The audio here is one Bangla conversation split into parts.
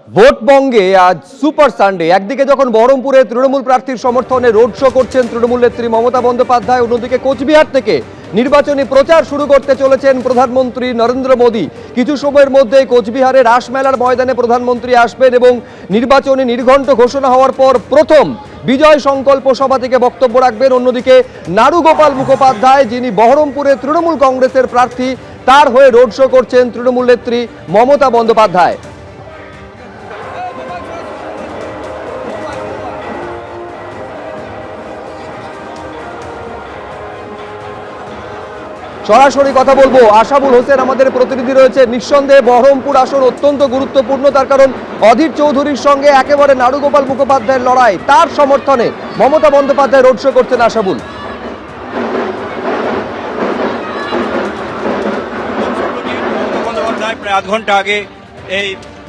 ভোটবঙ্গে আজ সুপার সানডে। একদিকে যখন বহরমপুরে তৃণমূল প্রার্থীর সমর্থনে রোড শো করছেন তৃণমূল নেত্রী মমতা বন্দ্যোপাধ্যায়, অন্যদিকে কোচবিহার থেকে নির্বাচনী প্রচার শুরু করতে চলেছেন প্রধানমন্ত্রী নরেন্দ্র মোদী। কিছু সময়ের মধ্যে কোচবিহারে রাসমেলার ময়দানে প্রধানমন্ত্রী আসবেন এবং নির্বাচনী নির্ঘণ্ট ঘোষণা হওয়ার পর প্রথম বিজয় সংকল্প সভা থেকে বক্তব্য রাখবেন। অন্যদিকে নারুগোপাল মুখোপাধ্যায়, যিনি বহরমপুরে তৃণমূল কংগ্রেসের প্রার্থী, তার হয়ে রোড শো করছেন তৃণমূল নেত্রী মমতা বন্দ্যোপাধ্যায়। সরাসরি কথা বলবো, আশাবুল হোসেন আমাদের প্রতিনিধি রয়েছে। নিঃসন্দেহে বহরমপুর আসন অত্যন্ত গুরুত্বপূর্ণ, তার কারণ অধীর চৌধুরীর সঙ্গে একেবারে নারুগোপাল মুখোপাধ্যায়ের লড়াই। তার সমর্থনে মমতা বন্দ্যোপাধ্যায় রোড শো করছেন। আশাবুল, প্রায় আধ ঘন্টা আগে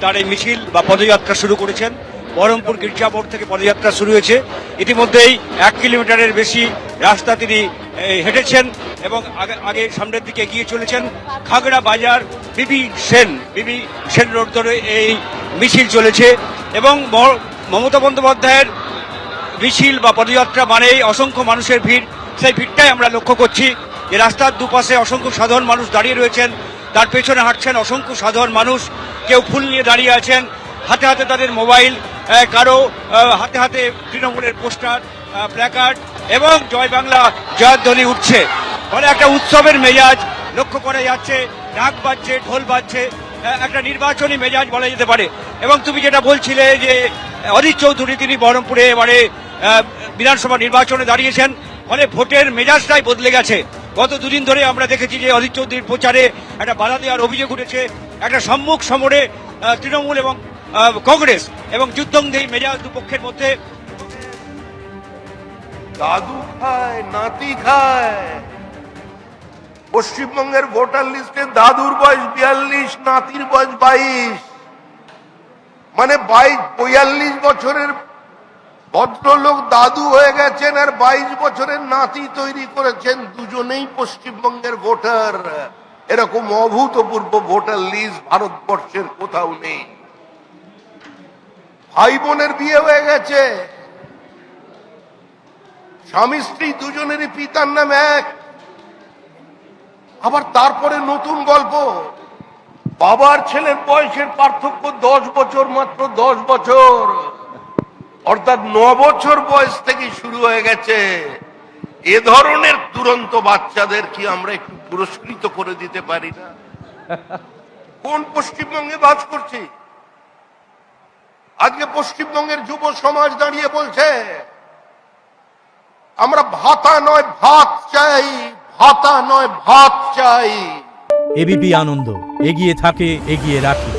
তার এই মিছিল বা পদযাত্রা শুরু করেছেন। বহরমপুর গির্জা মোড় থেকে পদযাত্রা শুরু হয়েছে। ইতিমধ্যেই 1 কিলোমিটারের বেশি রাস্তা তিনি হেঁটেছেন এবং আগে সামনের দিকে এগিয়ে চলেছেন। খাগড়া বাজার বিবি সেন রোড ধরে এই মিছিল চলেছে এবং মমতা বন্দ্যোপাধ্যায়ের মিছিল বা পদযাত্রা মানেই অসংখ্য মানুষের ভিড়। সেই ভিড়টাই আমরা লক্ষ্য করছি যে রাস্তার দুপাশে অসংখ্য সাধারণ মানুষ দাঁড়িয়ে রয়েছেন, তার পেছনে হাঁটছেন অসংখ্য সাধারণ মানুষ। কেউ ফুল নিয়ে দাঁড়িয়ে আছেন, হাতে হাতে তাদের মোবাইল, কারো হাতে হাতে তৃণমূলের পোস্টার, প্ল্যাকার্ড এবং জয় বাংলা জয়ধ্বনি উঠছে। ফলে একটা উৎসবের মেজাজ লক্ষ্য করা যাচ্ছে। ঢাক বাজছে, ঢোল বাজছে, একটা নির্বাচনী মেজাজ বলা যেতে পারে। এবং তুমি যেটা বলছিলে যে অধীর চৌধুরী তিনি বহরমপুরে এবারে বিধানসভা নির্বাচনে দাঁড়িয়েছেন, ফলে ভোটের মেজাজটাই বদলে গেছে। গত দুদিন ধরে আমরা দেখেছি যে অধীর চৌধুরীর প্রচারে একটা বাধা দেওয়ার অভিযোগ উঠেছে। একটা সম্মুখ সমরে তৃণমূল এবং কংগ্রেস এবং যুদ্ধংদেহী মেজাজ দুপক্ষের মধ্যে। দাদু খায় নাতি খায়। পশ্চিমবঙ্গের ভোটার লিস্টে দাদুর বয়স 42, নাতির বয়স 22, মানে 42 বছরের ভদ্রলোক দাদু হয়ে গেছেন আর 22 বছরের নাতি তৈরি করেছেন। দুজনেই পশ্চিমবঙ্গের ভোটার। এরকম অভূতপূর্ব ভোটার লিস্ট ভারতবর্ষের কোথাও নেই। ভাই বোনের বিয়ে হয়ে গেছে, স্বামী স্ত্রী দুজনেরই পিতার নাম এক। আবার তারপরে নতুন গল্প, বাবার ছেলের বয়সের পার্থক্য 10 বছর, মাত্র 10 বছর, অর্থাৎ 9 বছর বয়স থেকে শুরু হয়ে গেছে। এ ধরনের দুরন্ত বাচ্চাদের কি আমরা একটু পুরস্কৃত করে দিতে পারি না? কোন পশ্চিমবঙ্গে বাস করছি? আজকে পশ্চিমবঙ্গের যুব সমাজ দাঁড়িয়ে বলছে আমরা ভাতা নয় ভাত চাই, ভাতা নয় ভাত চাই। এবিপি আনন্দ, এগিয়ে থাকে, এগিয়ে রাখে।